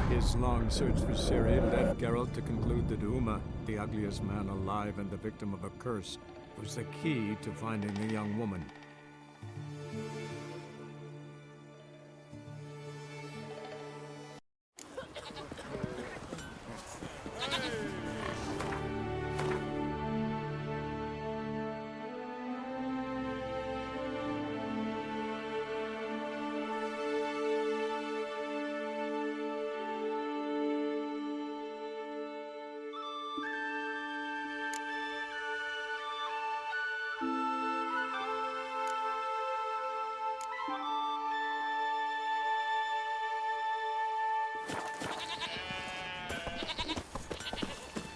His long search for Ciri led Geralt to conclude that Uma, the ugliest man alive and the victim of a curse, was the key to finding the young woman.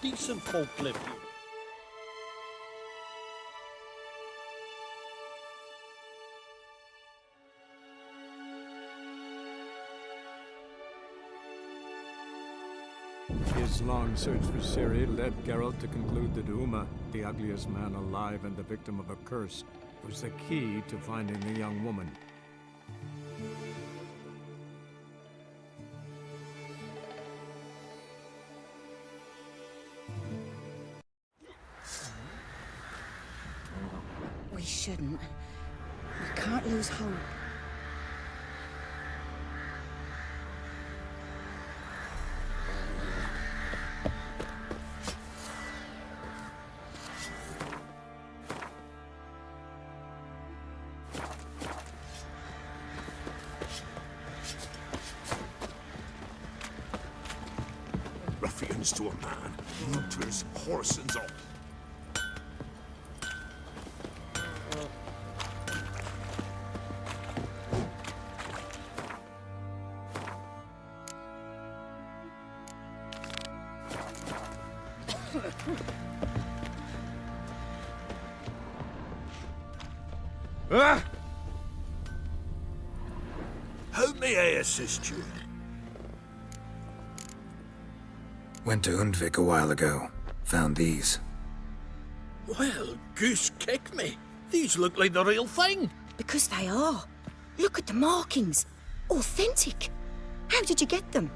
Decent folk live here. His long search for Ciri led Geralt to conclude that Uma, the ugliest man alive and the victim of a curse, was the key to finding the young woman. We shouldn't. We can't lose hope. Ruffians to a man, looters, horsens all. How may I assist you? Went to Undvik a while ago. Found these. Well, goose kick me. These look like the real thing. Because they are. Look at the markings. Authentic. How did you get them?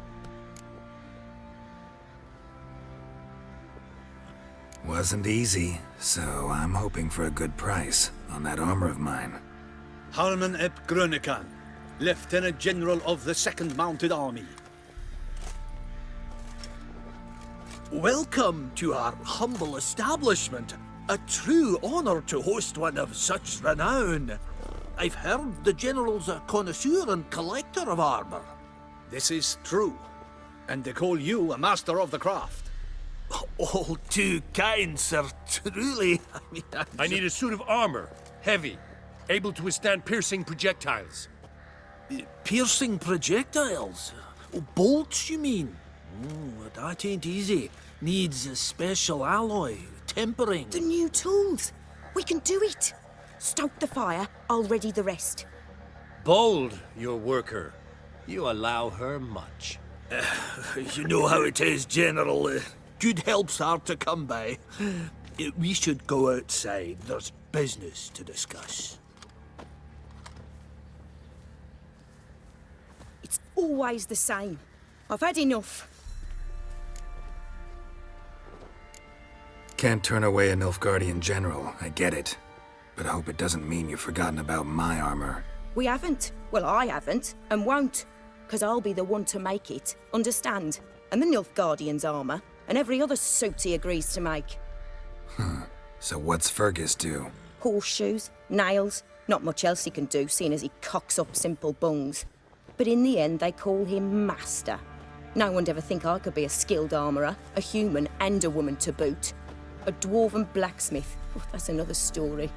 Wasn't easy, so I'm hoping for a good price on that armor of mine. Harman ep Grönekan, Lieutenant General of the 2nd Mounted Army. Welcome to our humble establishment. A true honor to host one of such renown. I've heard the General's a connoisseur and collector of armor. This is true, and they call you a master of the craft. All too kind, sir, truly. I need a suit of armor, heavy, able to withstand piercing projectiles. Piercing projectiles? Oh, bolts, you mean? Oh, that ain't easy. Needs a special alloy, tempering. The new tools. We can do it. Stoke the fire, I'll ready the rest. Bold, your worker. You allow her much. You know how it is, General. Good help's hard to come by. We should go outside. There's business to discuss. It's always the same. I've had enough. Can't turn away a Nilfgaardian general, I get it. But I hope it doesn't mean you've forgotten about my armor. We haven't. Well, I haven't, and won't. Because I'll be the one to make it, understand? And the Nilfgaardian's armor, and every other suit he agrees to make. So what's Fergus do? Horseshoes, nails, not much else he can do, seeing as he cocks up simple bungs. But in the end, they call him Master. No one'd ever think I could be a skilled armourer, a human and a woman to boot. A dwarven blacksmith. Oh, that's another story.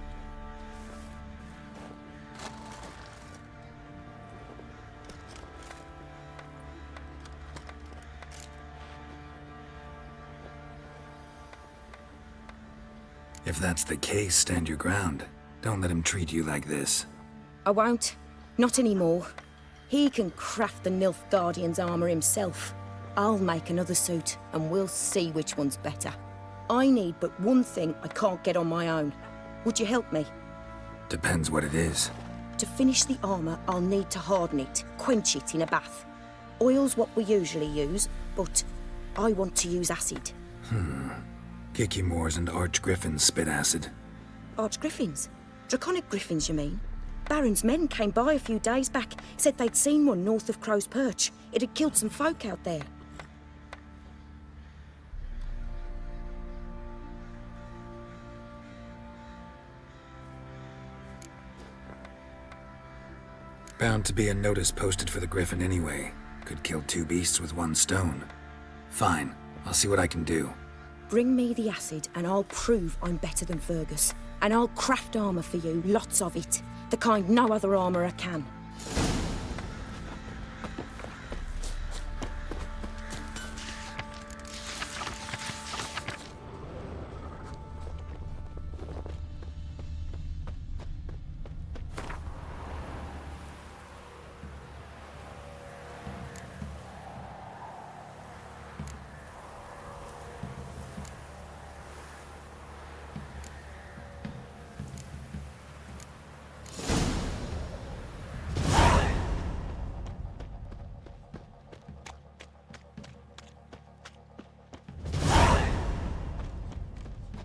If that's the case, stand your ground. Don't let him treat you like this. I won't. Not anymore. He can craft the Nilfgaardian's armour himself. I'll make another suit, and we'll see which one's better. I need but one thing I can't get on my own. Would you help me? Depends what it is. To finish the armour, I'll need to harden it, quench it in a bath. Oil's what we usually use, but I want to use acid. Kikimoors and archgriffins spit acid. Archgriffins? Draconic griffins, you mean? Baron's men came by a few days back, said they'd seen one north of Crow's Perch. It had killed some folk out there. Bound to be a notice posted for the griffin anyway. Could kill two beasts with one stone. Fine, I'll see what I can do. Bring me the acid and I'll prove I'm better than Fergus. And I'll craft armour for you, lots of it. The kind no other armourer can.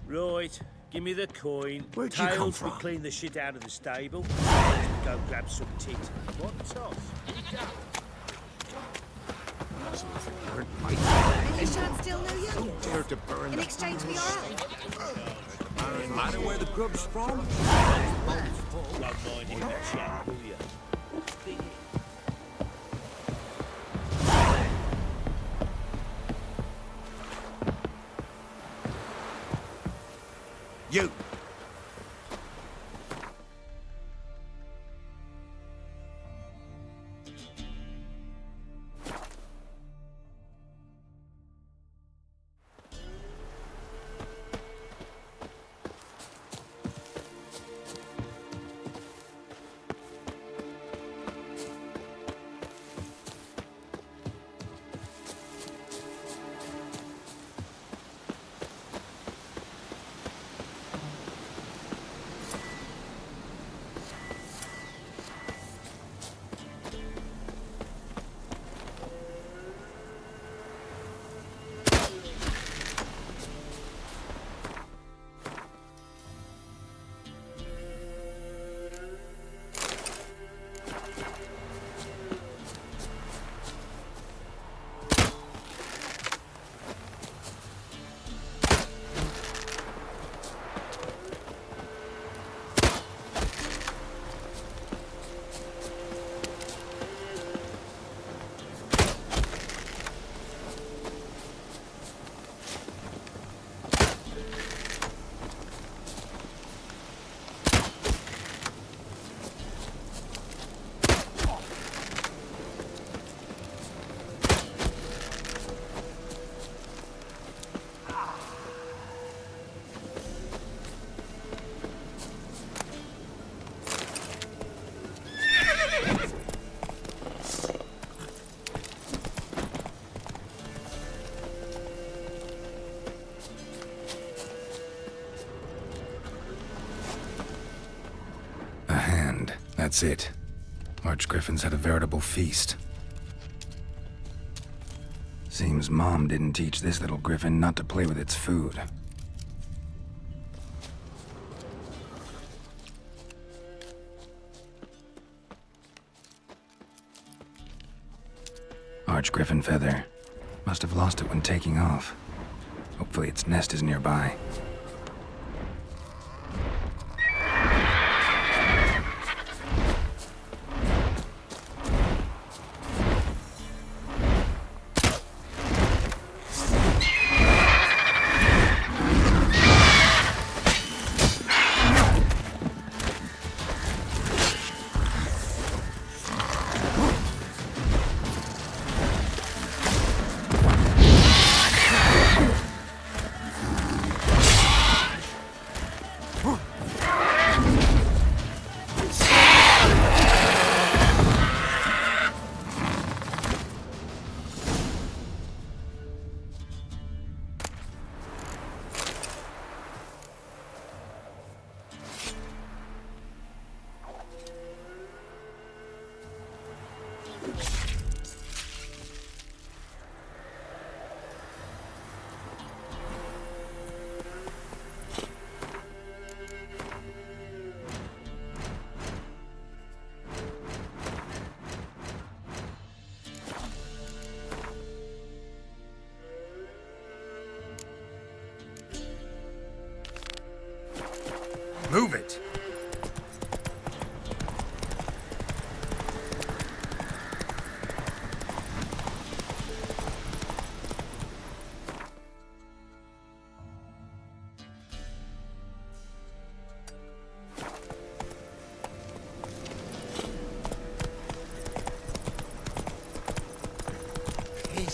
Right, give me the coin. Where'd you come Tails from? will clean the shit out of the stable. Go grab some tit. What toss? Any chance still know you? Dare to burn In the exchange for your help? Doesn't matter where the grub's from. Won't mind him a chat, will you? You! That's it. Archgriffins had a veritable feast. Seems Mom didn't teach this little griffin not to play with its food. Archgriffin feather. Must have lost it when taking off. Hopefully its nest is nearby.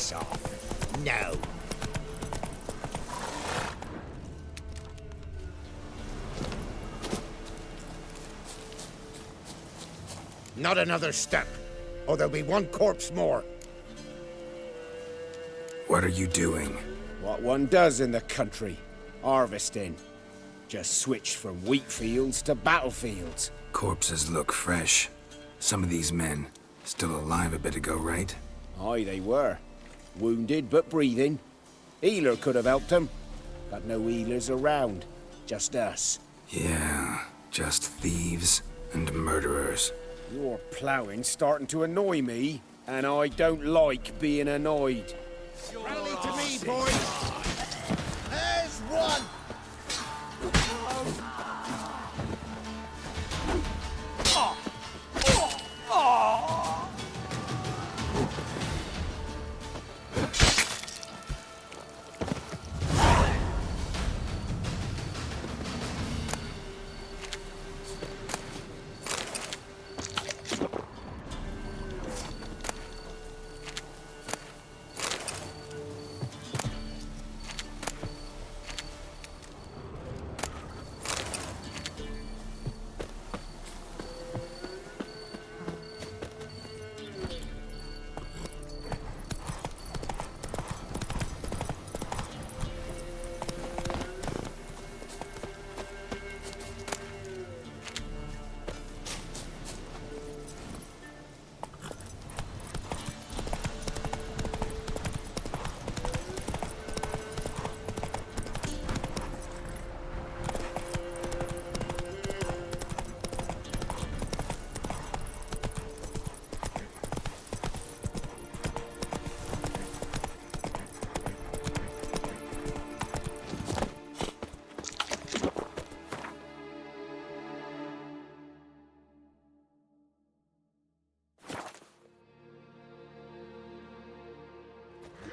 piss off. No. Not another step, or there'll be one corpse more. What are you doing? What one does in the country. Harvesting. Just switched from wheat fields to battlefields. Corpses look fresh. Some of these men still alive a bit ago, right? Aye, they were. Wounded but breathing. Healer could have helped them. But no healers around. Just us. Yeah, just thieves and murderers. Your ploughing's starting to annoy me, and I don't like being annoyed. Rally to me, boys! There's one!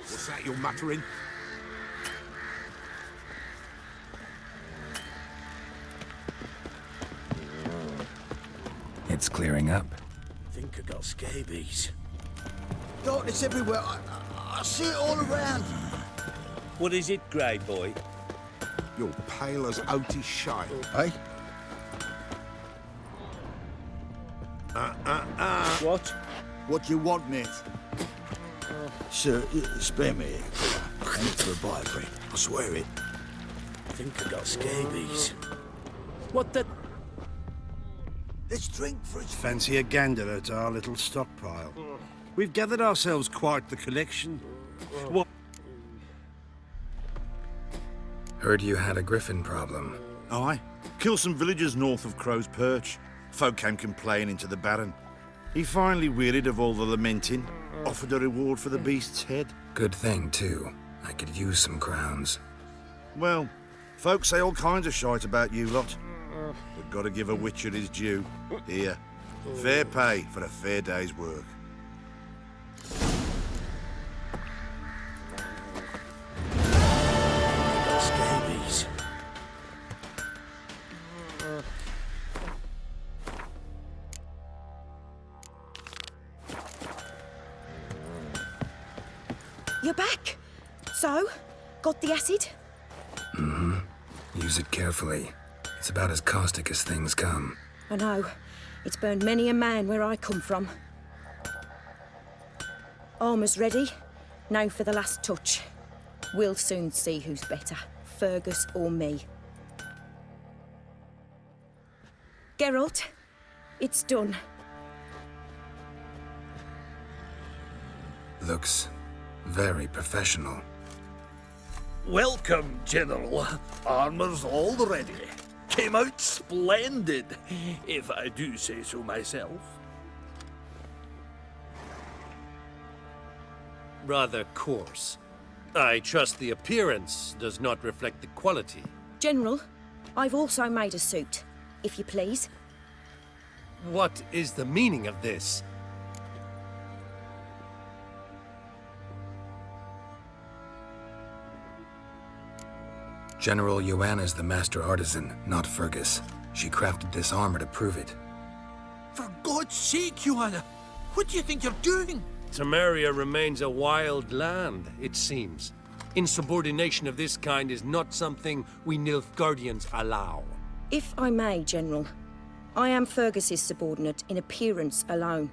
What's that you're muttering? It's clearing up. I think I got scabies. Darkness everywhere. I see it all around. What is it, Grey Boy? You're pale as outy shite. Eh? What? What do you want, mate? Sir, spare me. I need for a bribery. I swear it. I think I got scabies. What the... Let's drink for its... Fancy a gander at our little stockpile. We've gathered ourselves quite the collection. What? Heard you had a griffin problem. Aye. Killed some villagers north of Crow's Perch. Folk came complaining to the Baron. He finally wearied of all the lamenting, offered a reward for the beast's head. Good thing, too. I could use some crowns. Well, folks say all kinds of shite about you lot. We've got to give a witcher his due. Here, fair pay for a fair day's work. I got scabies. You're back. So, got the acid? Use it carefully. It's about as caustic as things come. I know. It's burned many a man where I come from. Armour's ready. Now for the last touch. We'll soon see who's better, Fergus or me. Geralt, it's done. Looks very professional. Welcome, General. Armour's all ready. Came out splendid, if I do say so myself. Rather coarse. I trust the appearance does not reflect the quality. General, I've also made a suit, if you please. What is the meaning of this? General Joanna's the master artisan, not Fergus. She crafted this armor to prove it. For God's sake, Joanna, what do you think you're doing? Temeria remains a wild land, it seems. Insubordination of this kind is not something we Nilfgaardians allow. If I may, General, I am Fergus's subordinate in appearance alone.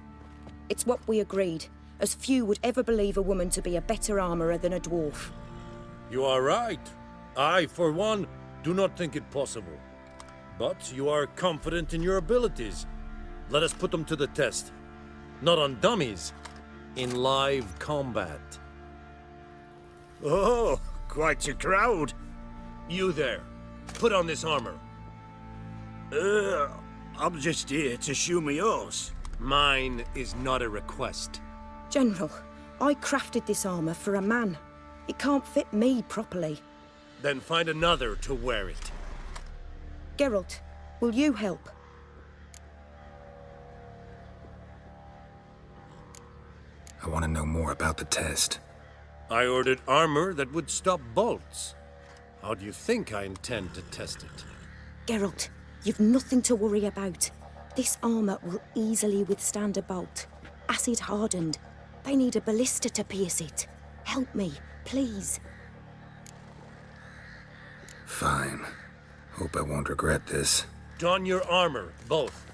It's what we agreed, as few would ever believe a woman to be a better armourer than a dwarf. You are right. I, for one, do not think it possible. But you are confident in your abilities. Let us put them to the test. Not on dummies, in live combat. Oh, quite a crowd. You there, put on this armor. I'm just here to show my horse. Mine is not a request. General, I crafted this armour for a man. It can't fit me properly. Then find another to wear it. Geralt, will you help? I want to know more about the test. I ordered armor that would stop bolts. How do you think I intend to test it? Geralt, you've nothing to worry about. This armour will easily withstand a bolt. Acid hardened. They need a ballista to pierce it. Help me, please. Fine. Hope I won't regret this. Don your armor, both.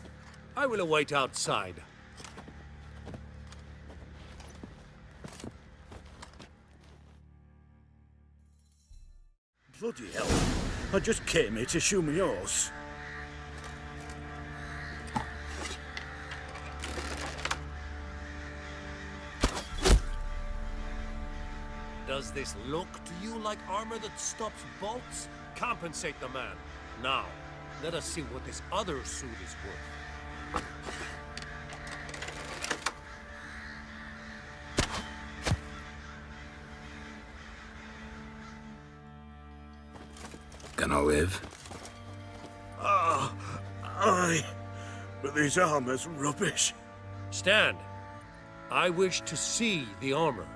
I will await outside. Bloody hell. I just came here to show my horse. Does this look to you like armor that stops bolts? Compensate the man. Now, let us see what this other suit is worth. Gonna live? Aye. But this armor's rubbish. Stand. I wish to see the armor.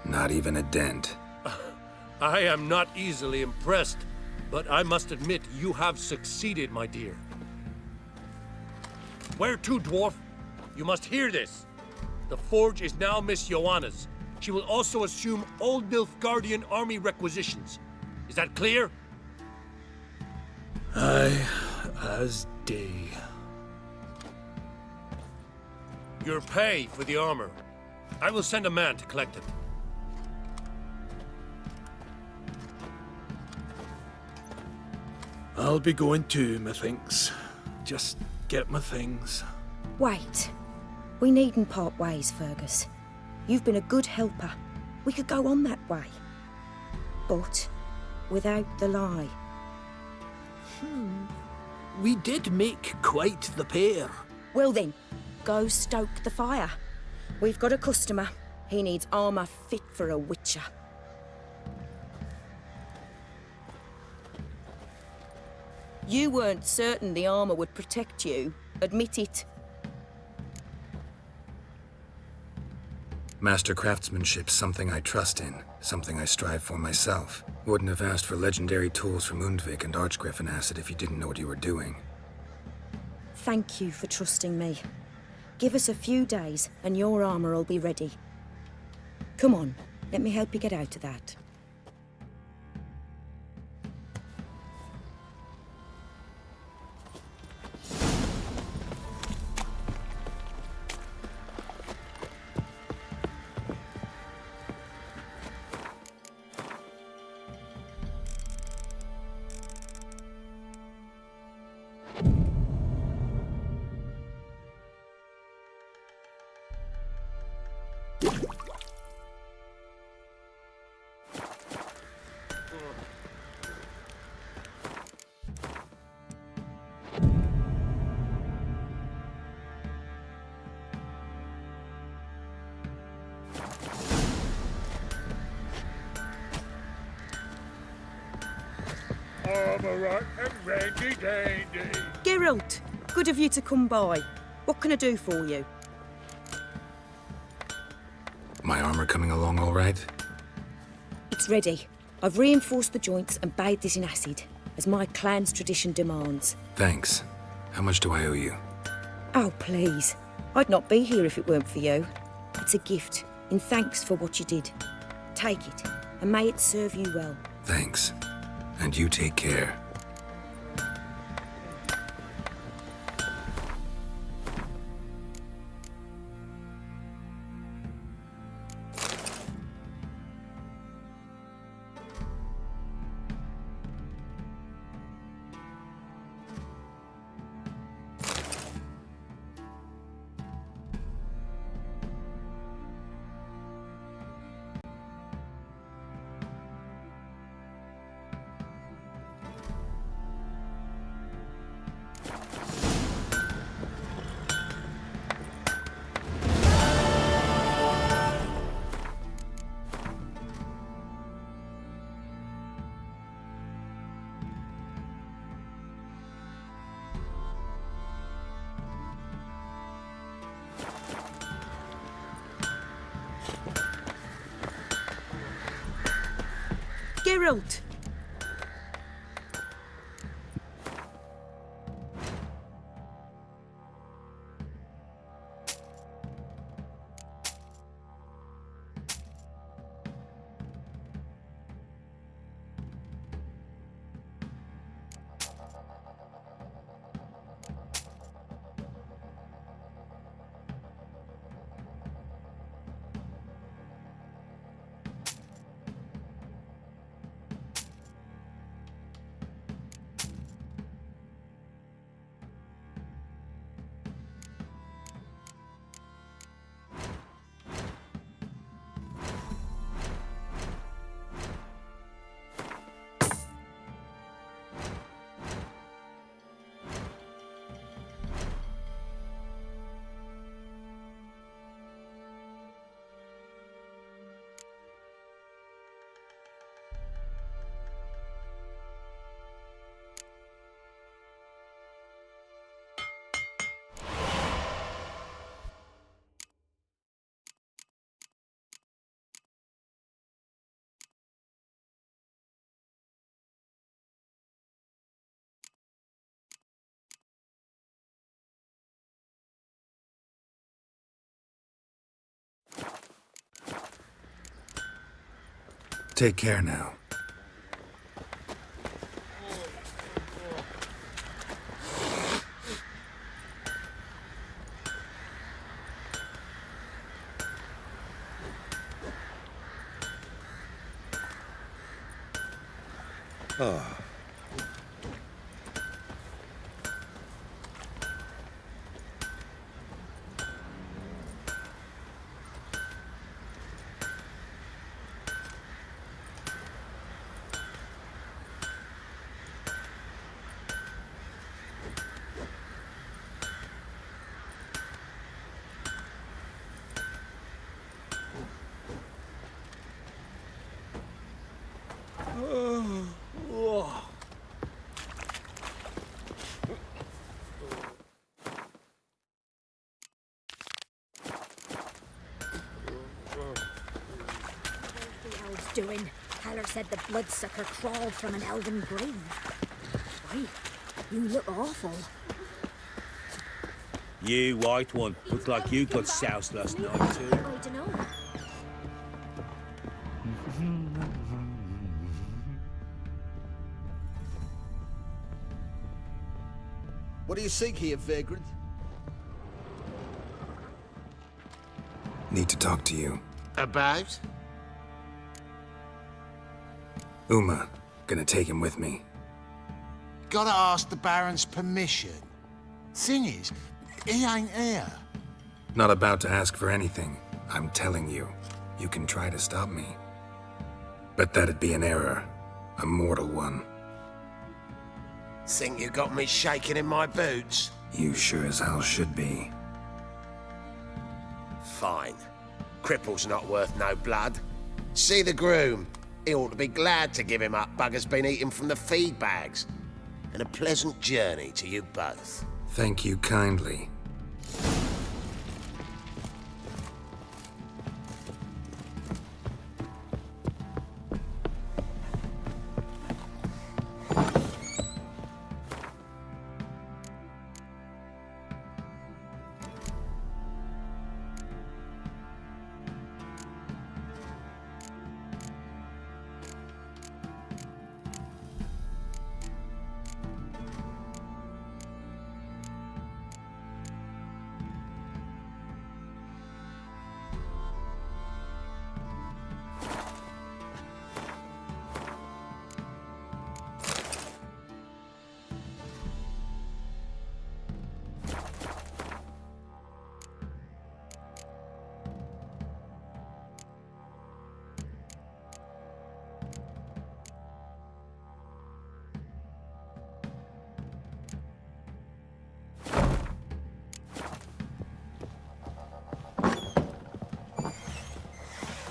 Not even a dent. I am not easily impressed, but I must admit you have succeeded, my dear. Where to, dwarf? You must hear this. The forge is now Miss Joanna's. She will also assume Old Nilfgaardian army requisitions. Is that clear? Aye, as day. Your pay for the armor. I will send a man to collect it. I'll be going too, methinks. Just get my things. Wait. We needn't part ways, Fergus. You've been a good helper. We could go on that way. But without the lie. We did make quite the pair. Well then, go stoke the fire. We've got a customer. He needs armour fit for a witcher. You weren't certain the armour would protect you. Admit it. Master craftsmanship's something I trust in, something I strive for myself. Wouldn't have asked for legendary tools from Undvik and Archgriffin Acid if you didn't know what you were doing. Thank you for trusting me. Give us a few days and your armour will be ready. Come on, let me help you get out of that. Armor and randy dandy. Geralt, good of you to come by. What can I do for you? My armor coming along all right? It's ready. I've reinforced the joints and bathed it in acid, as my clan's tradition demands. Thanks. How much do I owe you? Oh, please. I'd not be here if it weren't for you. It's a gift, in thanks for what you did. Take it, and may it serve you well. Thanks. And you take care. Geralt! Take care now. Doing? Haller said the bloodsucker crawled from an elven grave. Why? You look awful. You white one. Looked like you got soused last night too. I dunno. What do you seek here, vagrant? Need to talk to you. About? Uma. Gonna take him with me. Gotta ask the Baron's permission. Thing is, he ain't here. Not about to ask for anything. I'm telling you. You can try to stop me. But that'd be an error. A mortal one. Think you got me shaking in my boots? You sure as hell should be. Fine. Cripple's not worth no blood. See the groom. He ought to be glad to give him up. Bugger's been eating from the feed bags. And a pleasant journey to you both. Thank you kindly.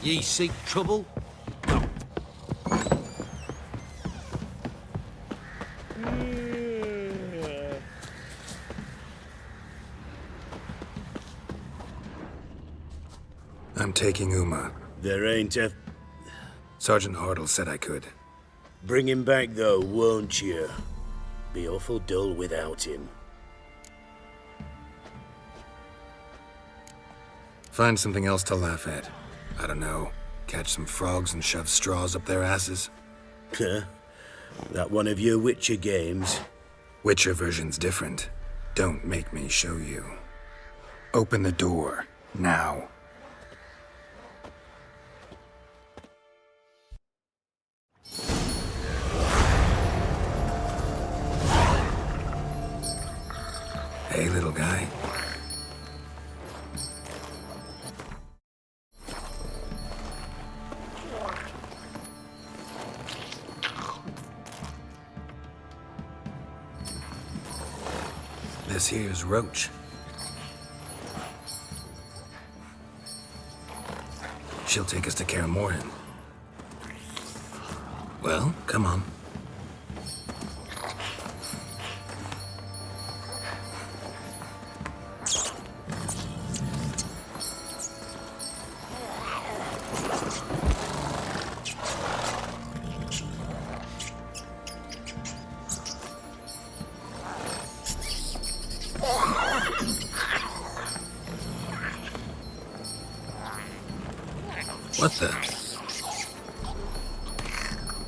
Ye seek trouble? I'm taking Uma. There ain't a... Sergeant Hartle said I could. Bring him back, though, won't you? Be awful dull without him. Find something else to laugh at. I don't know. Catch some frogs and shove straws up their asses. Huh? That one of your Witcher games? Witcher version's different. Don't make me show you. Open the door. Now. Hey, little guy. This here's Roach. She'll take us to Kaer Morhen. Well, come on. What the?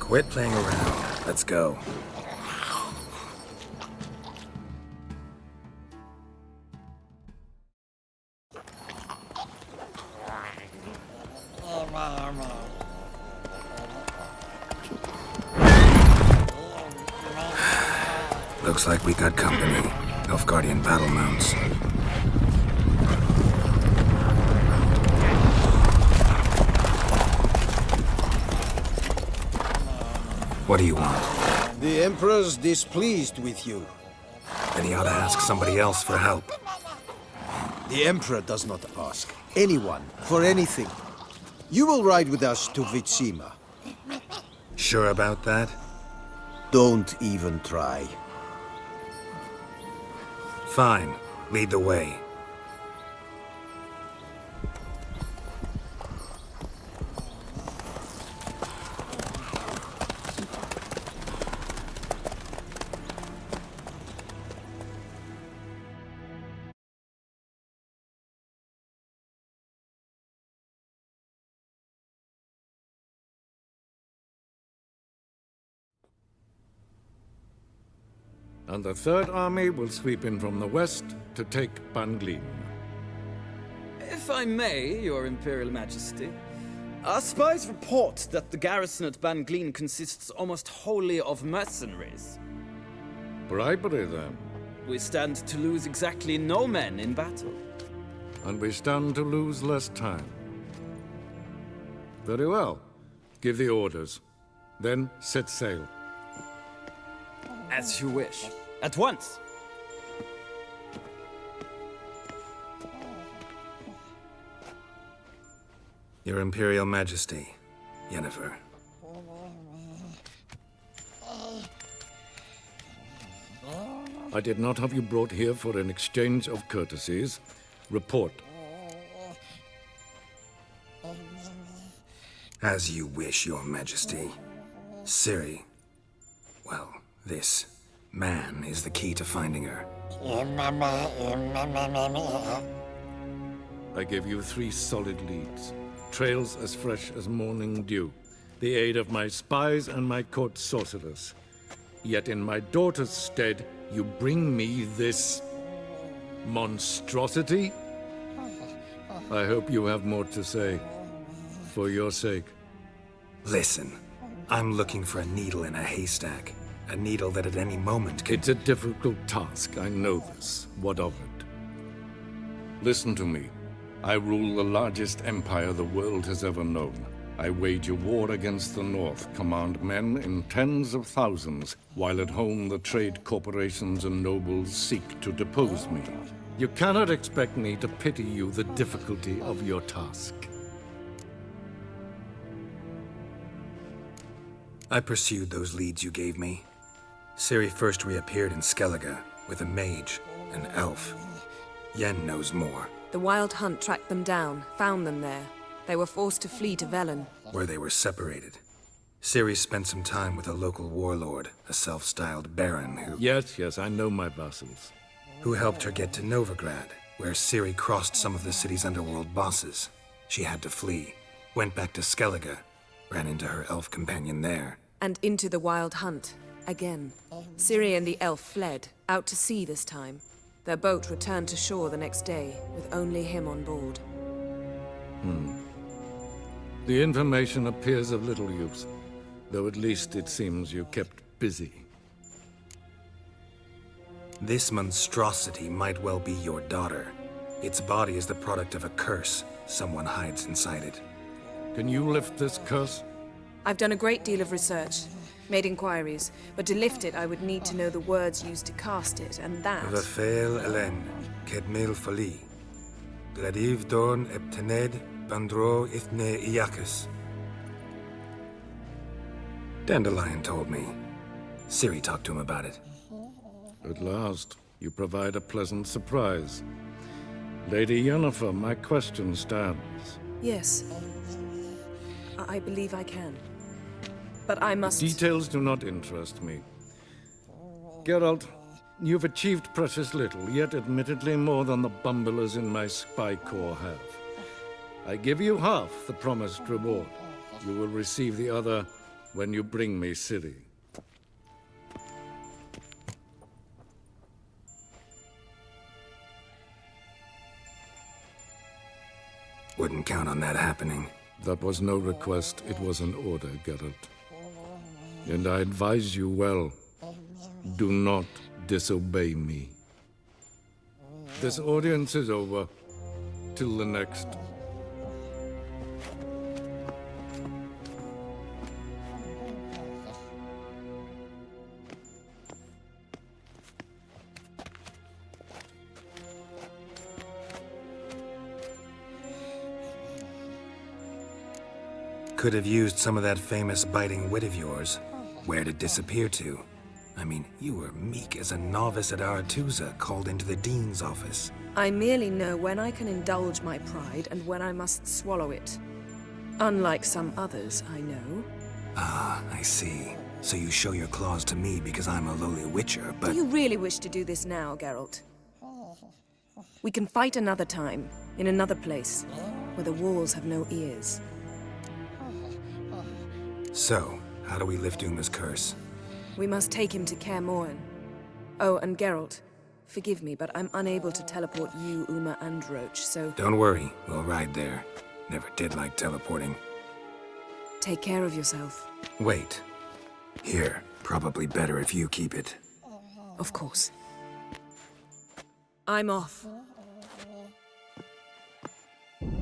Quit playing around. Let's go. Looks like we got company. Nilfgaardian battle mounts. What do you want? The Emperor's displeased with you. Then he ought to ask somebody else for help. The Emperor does not ask anyone for anything. You will ride with us to Vitsima. Sure about that? Don't even try. Fine. Lead the way. And the Third Army will sweep in from the west to take Banglin. If I may, Your Imperial Majesty, our spies report that the garrison at Banglin consists almost wholly of mercenaries. Bribery, then. We stand to lose exactly no men in battle. And we stand to lose less time. Very well. Give the orders. Then set sail. As you wish. At once! Your Imperial Majesty, Yennefer. I did not have you brought here for an exchange of courtesies. Report. As you wish, Your Majesty. Ciri. Well, this man is the key to finding her. I gave you 3 solid leads. Trails as fresh as morning dew. The aid of my spies and my court sorcerers. Yet in my daughter's stead, you bring me this monstrosity? I hope you have more to say. For your sake. Listen, I'm looking for a needle in a haystack. A needle that at any moment can... It's a difficult task, I know this. What of it? Listen to me. I rule the largest empire the world has ever known. I wage a war against the North, command men in tens of thousands, while at home the trade corporations and nobles seek to depose me. You cannot expect me to pity you the difficulty of your task. I pursued those leads you gave me. Ciri first reappeared in Skellige with a mage, an elf. Yen knows more. The Wild Hunt tracked them down, found them there. They were forced to flee to Velen. Where they were separated. Ciri spent some time with a local warlord, a self-styled baron who... Yes, I know my vassals. Who helped her get to Novigrad, where Ciri crossed some of the city's underworld bosses. She had to flee, went back to Skellige, ran into her elf companion there. And into the Wild Hunt, again. Ciri and the elf fled, out to sea this time. Their boat returned to shore the next day, with only him on board. The information appears of little use, though at least it seems you kept busy. This monstrosity might well be your daughter. Its body is the product of a curse. Someone hides inside it. Can you lift this curse? I've done a great deal of research, made inquiries, but to lift it I would need to know the words used to cast it, and that... Vafel Elen, Kedmil Fali. Gladiv Dorn Eptened Bandro Ithne Iacus. Dandelion told me. Ciri talked to him about it. At last, you provide a pleasant surprise. Lady Yennefer, my question stands. Yes. I believe I can. But I must... Details do not interest me. Geralt, you've achieved precious little, yet admittedly more than the bumblers in my spy corps have. I give you half the promised reward. You will receive the other when you bring me Ciri. Wouldn't count on that happening. That was no request, it was an order, Geralt. And I advise you well, do not disobey me. This audience is over. Till the next. Could have used some of that famous biting wit of yours. Where'd it disappear to? I mean, you were meek as a novice at Aretusa called into the Dean's office. I merely know when I can indulge my pride and when I must swallow it. Unlike some others, I know. Ah, I see. So you show your claws to me because I'm a lowly witcher, but... Do you really wish to do this now, Geralt? We can fight another time, in another place, where the walls have no ears. So, how do we lift Uma's curse? We must take him to Kaer Morhen. Oh, and Geralt, forgive me, but I'm unable to teleport you, Uma, and Roach, so... Don't worry, we'll ride there. Never did like teleporting. Take care of yourself. Wait. Here, probably better if you keep it. Of course. I'm off.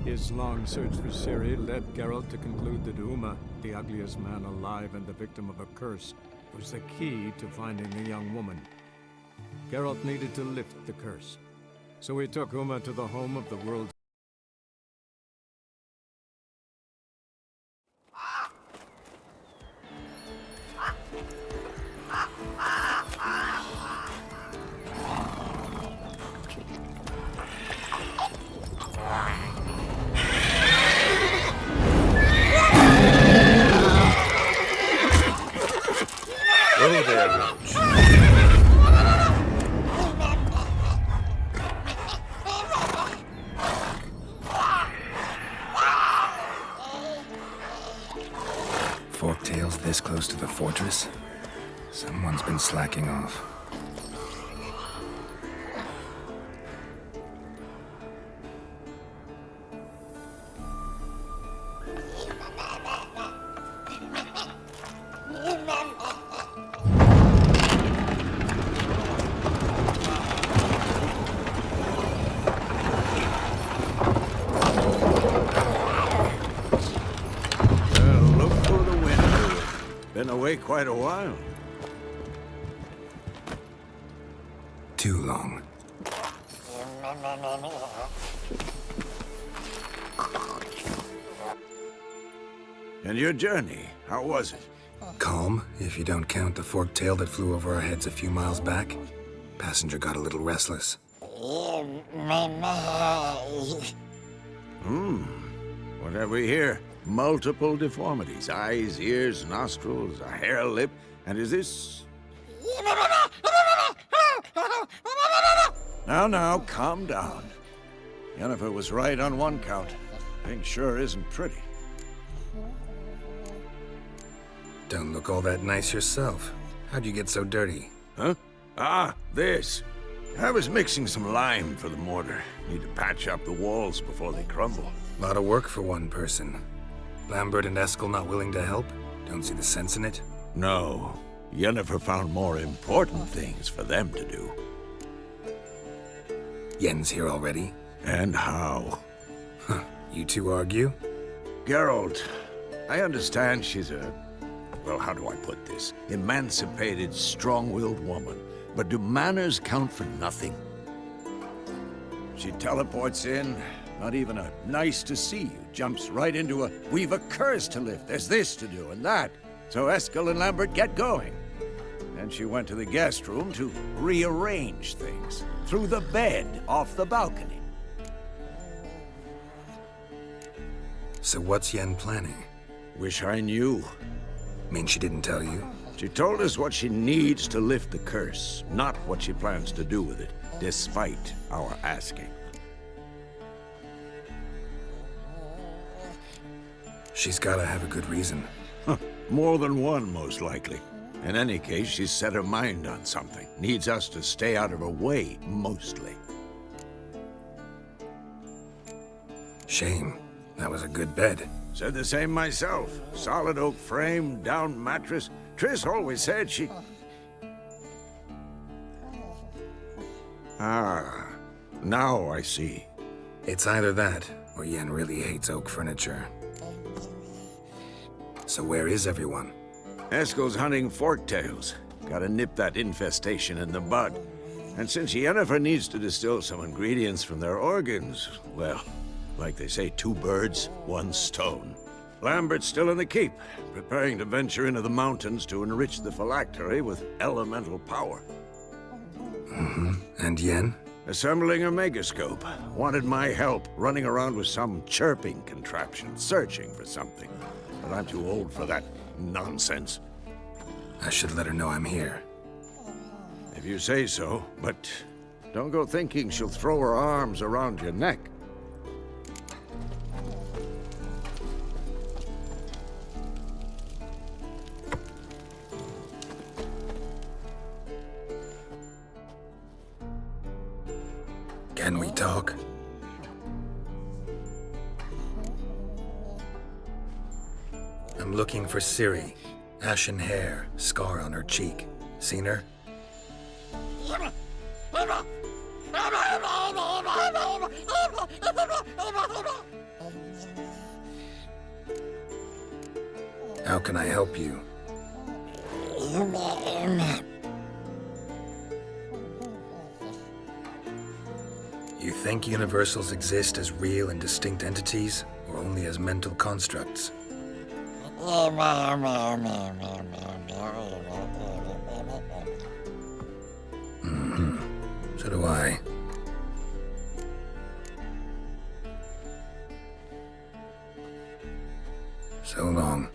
His long search for Ciri led Geralt to conclude that Uma, the ugliest man alive and the victim of a curse, was the key to finding the young woman. Geralt needed to lift the curse, so he took Uma to the home of the world's... Oh there, Roach. Forktails this close to the fortress? Someone's been slacking off. Been away quite a while. Too long. And your journey, how was it? Calm, if you don't count the forked tail that flew over our heads a few miles back. Passenger got a little restless. What have we here? Multiple deformities. Eyes, ears, nostrils, a hair lip. And is this... Now, calm down. Yennefer was right on one count. Thing sure isn't pretty. Don't look all that nice yourself. How'd you get so dirty? Huh? Ah, this. I was mixing some lime for the mortar. Need to patch up the walls before they crumble. Lot of work for one person. Lambert and Eskel not willing to help? Don't see the sense in it? No. Yennefer found more important things for them to do. Yen's here already? And how? Huh. You two argue? Geralt, I understand she's a... well, how do I put this? Emancipated, strong-willed woman. But do manners count for nothing? She teleports in, not even a nice to see you, jumps right into a, we've a curse to lift, there's this to do and that. So Eskel and Lambert get going. Then she went to the guest room to rearrange things. Through the bed, off the balcony. So what's Yen planning? Wish I knew. Mean she didn't tell you? She told us what she needs to lift the curse, not what she plans to do with it, despite our asking. She's gotta have a good reason. More than one, most likely. In any case, she's set her mind on something. Needs us to stay out of her way, mostly. Shame. That was a good bed. Said the same myself. Solid oak frame, down mattress. Triss always said she... Ah, now I see. It's either that, or Yen really hates oak furniture. So where is everyone? Eskel's hunting forktails. Gotta nip that infestation in the bud. And since Yennefer needs to distill some ingredients from their organs, well, like they say, 2 birds, 1 stone. Lambert's still in the keep, preparing to venture into the mountains to enrich the phylactery with elemental power. And Yen? Assembling a megascope. Wanted my help running around with some chirping contraption, searching for something. But I'm too old for that nonsense. I should let her know I'm here. If you say so, but don't go thinking she'll throw her arms around your neck. Can we talk? I'm looking for Ciri. Ashen hair, scar on her cheek. Seen her? How can I help you? You think universals exist as real and distinct entities, or only as mental constructs? So do I. So long.